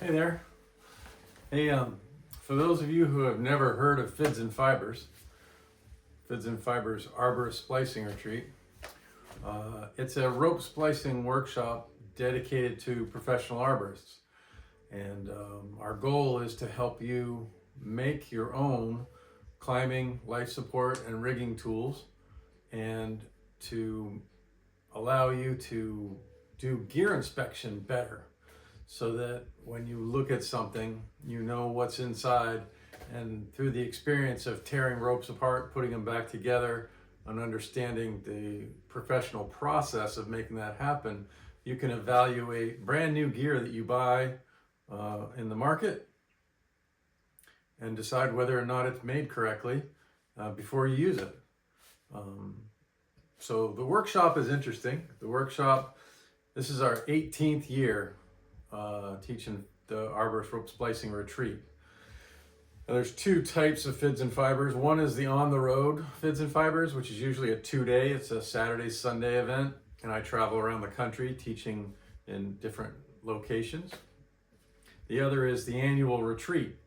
Hey there. Hey, for those of you who have never heard of Fids&Fibers, Fids&Fibers Arborist Splicing Retreat, it's a rope splicing workshop dedicated to professional arborists. And our goal is to help you make your own climbing, life support, and rigging tools, and to allow you to do gear inspection better, so that when you look at something, you know what's inside. And through the experience of tearing ropes apart, putting them back together, and understanding the professional process of making that happen, you can evaluate brand new gear that you buy in the market and decide whether or not it's made correctly before you use it. So the workshop is interesting. This is our 18th year teaching the Arborist Rope Splicing Retreat. Now, there's two types of Fids&Fibers. One is the on-the-road Fids&Fibers, which is usually a 2-day. It's a Saturday, Sunday event, and I travel around the country teaching in different locations. The other is the annual retreat,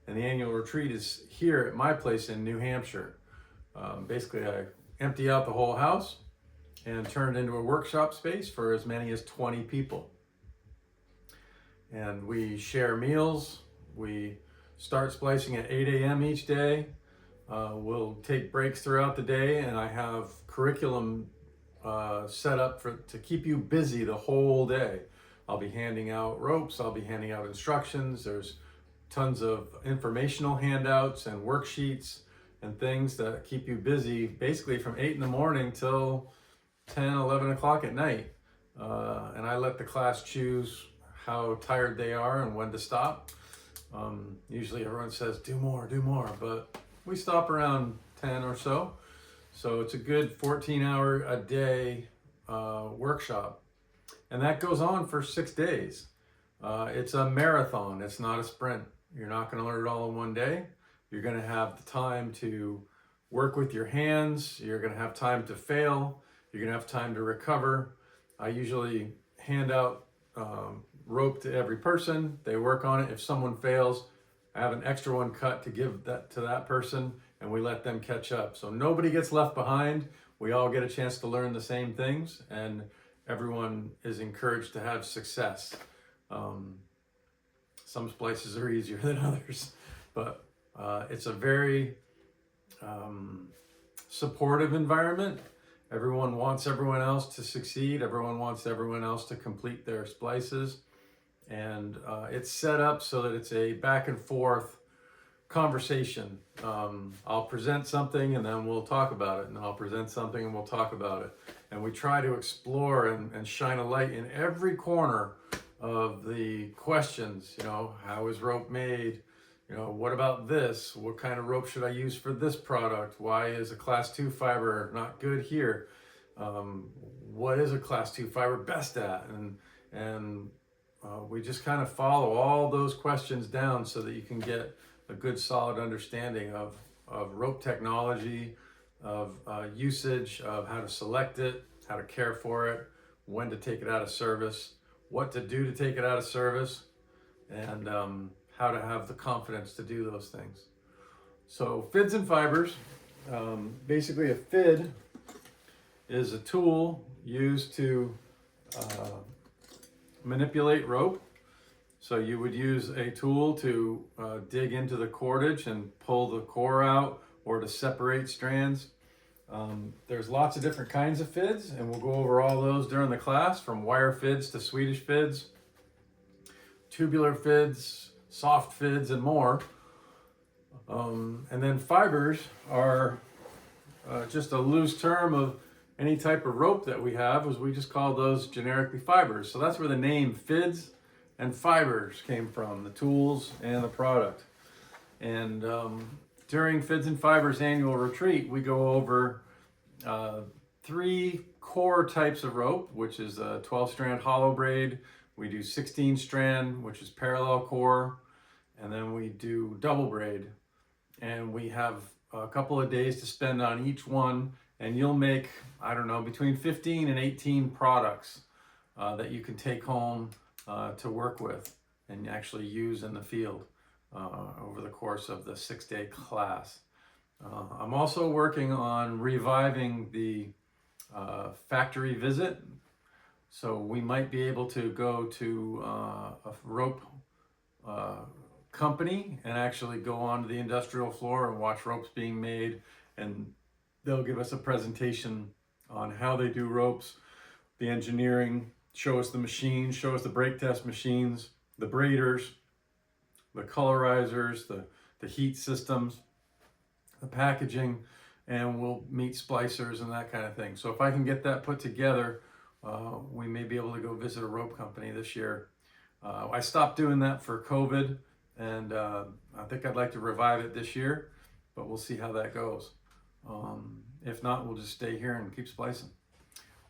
and the annual retreat is here at my place in New Hampshire. Basically, I empty out the whole house and turn it into a workshop space for as many as 20 people. And we share meals. We start splicing at 8 a.m. each day. We'll take breaks throughout the day, and I have curriculum set up to keep you busy the whole day. I'll be handing out ropes, I'll be handing out instructions. There's tons of informational handouts and worksheets and things that keep you busy basically from 8 in the morning till 10, 11 o'clock at night. And I let the class choose how tired they are and when to stop. Usually everyone says, do more, but we stop around 10 or so. So it's a good 14-hour a day workshop. And that goes on for 6 days. It's a marathon, it's not a sprint. You're not gonna learn it all in one day. You're gonna have the time to work with your hands. You're gonna have time to fail. You're gonna have time to recover. I usually hand out rope to every person. They work on it. If someone fails, I have an extra one cut to give that to that person, and we let them catch up. So nobody gets left behind. We all get a chance to learn the same things, and everyone is encouraged to have success. Some splices are easier than others, but it's a very supportive environment. Everyone wants everyone else to succeed. Everyone wants everyone else to complete their splices. And it's set up so that it's a back and forth conversation. I'll present something and then we'll talk about it. And then I'll present something and we'll talk about it. And we try to explore and shine a light in every corner of the questions. You know, how is rope made? You know, what about this? What kind of rope should I use for this product? Why is a class 2 fiber not good here? What is a class 2 fiber best at? And we just kind of follow all those questions down so that you can get a good solid understanding of rope technology, of usage, of how to select it, how to care for it, when to take it out of service, what to do to take it out of service, and how to have the confidence to do those things. So Fids&Fibers, basically a fid is a tool used to manipulate rope. So you would use a tool to dig into the cordage and pull the core out, or to separate strands. There's lots of different kinds of fids, and we'll go over all those during the class, from wire fids to Swedish fids, tubular fids, soft fids, and more. And then fibers are just a loose term of any type of rope that we have, as we just call those generically fibers. So that's where the name Fids and Fibers came from, the tools and the product. And during Fids&Fibers annual retreat, we go over 3 core types of rope, which is a 12-strand hollow braid. We do 16-strand, which is parallel core, and then we do double braid. And we have a couple of days to spend on each one, and you'll make, I don't know, between 15 and 18 products that you can take home to work with. and actually use in the field over the course of the 6-day class. I'm also working on reviving the factory visit. So we might be able to go to a rope company and actually go onto the industrial floor and watch ropes being made, and they'll give us a presentation on how they do ropes, the engineering, show us the machines, show us the brake test machines, the braiders, the colorizers, the heat systems, the packaging, and we'll meet splicers and that kind of thing. So if I can get that put together, we may be able to go visit a rope company this year. I stopped doing that for COVID, and I think I'd like to revive it this year, but we'll see how that goes. If not, we'll just stay here and keep splicing.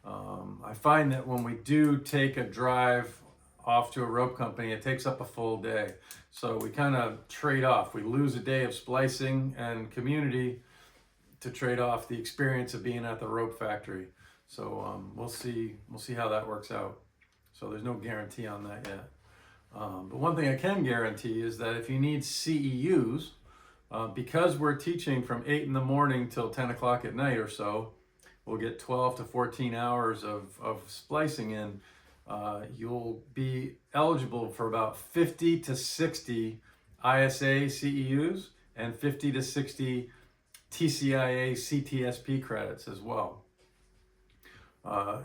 I find that when we do take a drive off to a rope company, it takes up a full day. So we kind of trade off. We lose a day of splicing and community to trade off the experience of being at the rope factory. So we'll see how that works out. So there's no guarantee on that yet. But one thing I can guarantee is that if you need CEUs, because we're teaching from 8 in the morning till 10 o'clock at night or so, we'll get 12 to 14 hours of splicing in. You'll be eligible for about 50 to 60 ISA CEUs and 50 to 60 TCIA CTSP credits as well.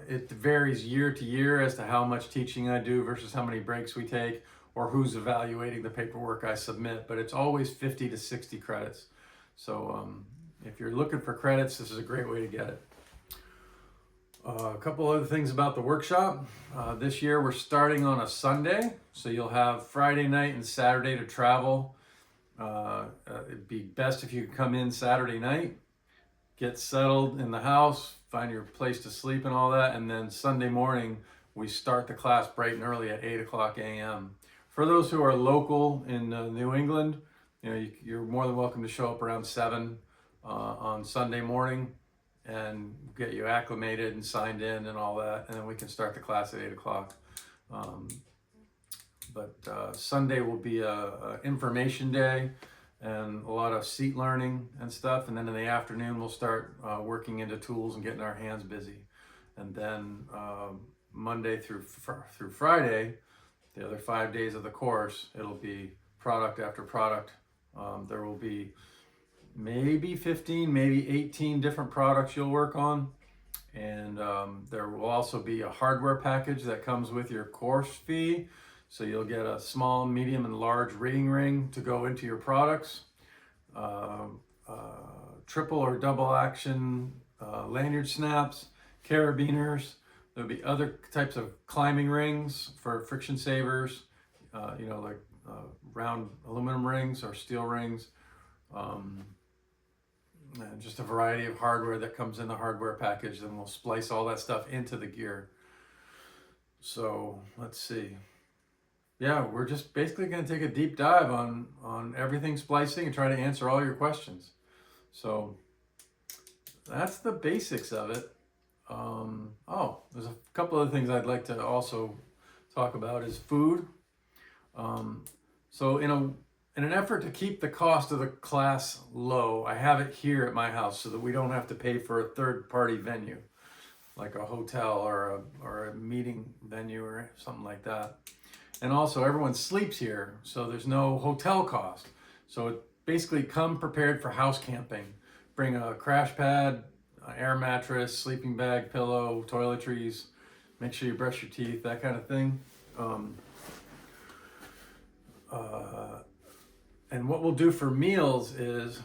It varies year to year as to how much teaching I do versus how many breaks we take or who's evaluating the paperwork I submit, but it's always 50 to 60 credits. So if you're looking for credits, this is a great way to get it. A couple other things about the workshop. This year we're starting on a Sunday, so you'll have Friday night and Saturday to travel. It'd be best if you could come in Saturday night, get settled in the house, find your place to sleep and all that, and then Sunday morning we start the class bright and early at 8 o'clock a.m. For those who are local in New England, you're more than welcome to show up around 7 on Sunday morning and get you acclimated and signed in and all that, and then we can start the class at 8 o'clock. But Sunday will be a information day and a lot of seat learning and stuff, and then in the afternoon we'll start working into tools and getting our hands busy. And then Monday through Friday, the other 5 days of the course, it'll be product after product. There will be maybe 15, maybe 18 different products you'll work on. And there will also be a hardware package that comes with your course fee. So you'll get a small, medium, and large rigging ring to go into your products. Triple or double action lanyard snaps, carabiners. There'll be other types of climbing rings for friction savers, like round aluminum rings or steel rings. And just a variety of hardware that comes in the hardware package, then we'll splice all that stuff into the gear. So let's see. Yeah, we're just basically going to take a deep dive on everything splicing and try to answer all your questions. So that's the basics of it. There's a couple other things I'd like to also talk about is food. So in an effort to keep the cost of the class low, I have it here at my house so that we don't have to pay for a third-party venue, like a hotel or a meeting venue or something like that. And also everyone sleeps here, so there's no hotel cost. So basically come prepared for house camping. Bring a crash pad, an air mattress, sleeping bag, pillow, toiletries. Make sure you brush your teeth, that kind of thing. And what we'll do for meals is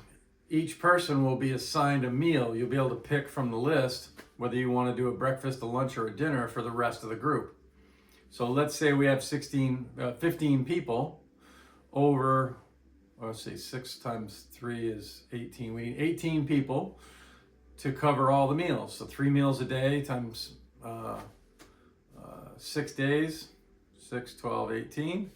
each person will be assigned a meal. You'll be able to pick from the list whether you want to do a breakfast, a lunch, or a dinner for the rest of the group. So let's say we have 15 people over, let's see, 6 times 3 is 18. We need 18 people to cover all the meals. So 3 meals a day times 6 days, 6, 12, 18.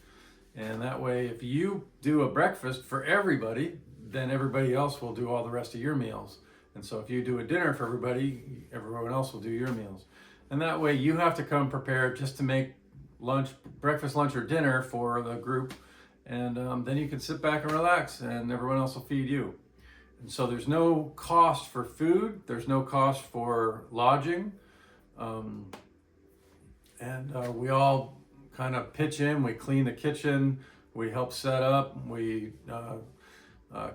And that way, if you do a breakfast for everybody, then everybody else will do all the rest of your meals. And so if you do a dinner for everybody, everyone else will do your meals. And that way you have to come prepared just to make lunch, breakfast, lunch, or dinner for the group. And then you can sit back and relax, and everyone else will feed you. And so there's no cost for food, there's no cost for lodging. We all kind of pitch in. We clean the kitchen, we help set up, we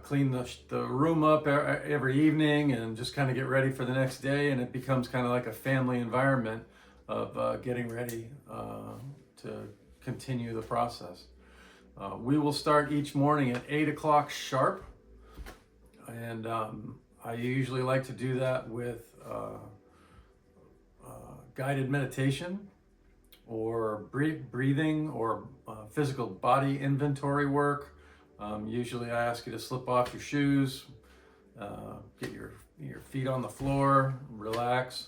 clean the room up every evening and just kind of get ready for the next day. And it becomes kind of like a family environment of getting ready to continue the process. We will start each morning at 8 o'clock sharp. And I usually like to do that with guided meditation or breathing or physical body inventory work. Usually I ask you to slip off your shoes, get your feet on the floor, relax,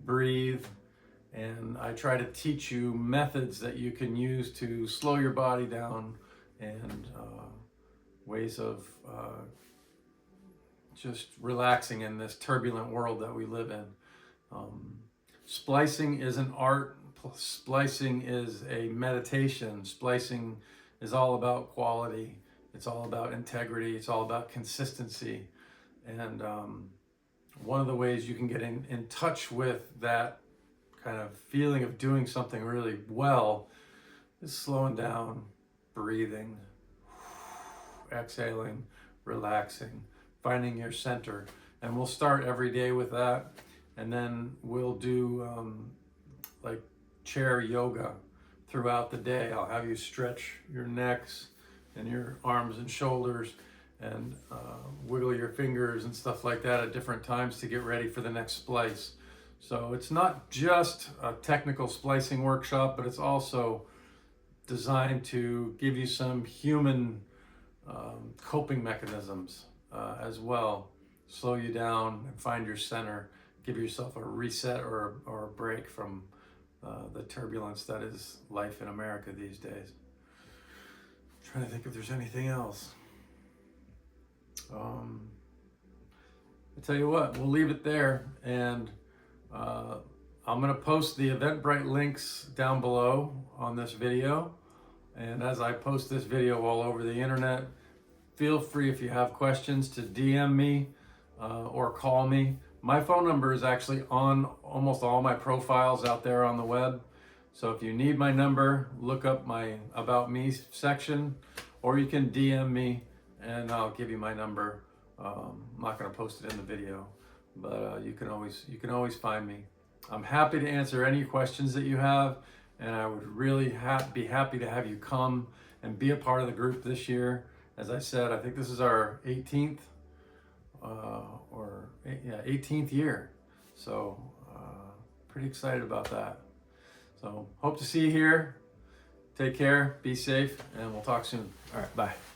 breathe, and I try to teach you methods that you can use to slow your body down and ways of just relaxing in this turbulent world that we live in. Splicing is an art. Splicing is a meditation. Splicing is all about quality. It's all about integrity. It's all about consistency. And one of the ways you can get in touch with that kind of feeling of doing something really well is slowing down, breathing, exhaling, relaxing, finding your center. And we'll start every day with that. And then we'll do like chair yoga throughout the day. I'll have you stretch your necks and your arms and shoulders and wiggle your fingers and stuff like that at different times to get ready for the next splice. So it's not just a technical splicing workshop, but it's also designed to give you some human coping mechanisms as well. Slow you down and find your center. Give yourself a reset or a break from the turbulence that is life in America these days. I'm trying to think if there's anything else. I tell you what, we'll leave it there, and I'm going to post the Eventbrite links down below on this video. And as I post this video all over the internet, feel free, if you have questions, to DM me or call me. My phone number is actually on almost all my profiles out there on the web. So if you need my number, look up my About Me section, or you can DM me and I'll give you my number. I'm not going to post it in the video, but you can always find me. I'm happy to answer any questions that you have, and I would really be happy to have you come and be a part of the group this year. As I said, I think this is our 18th 18th year. So pretty excited about that. So hope to see you here. Take care, be safe, and we'll talk soon. All right, bye.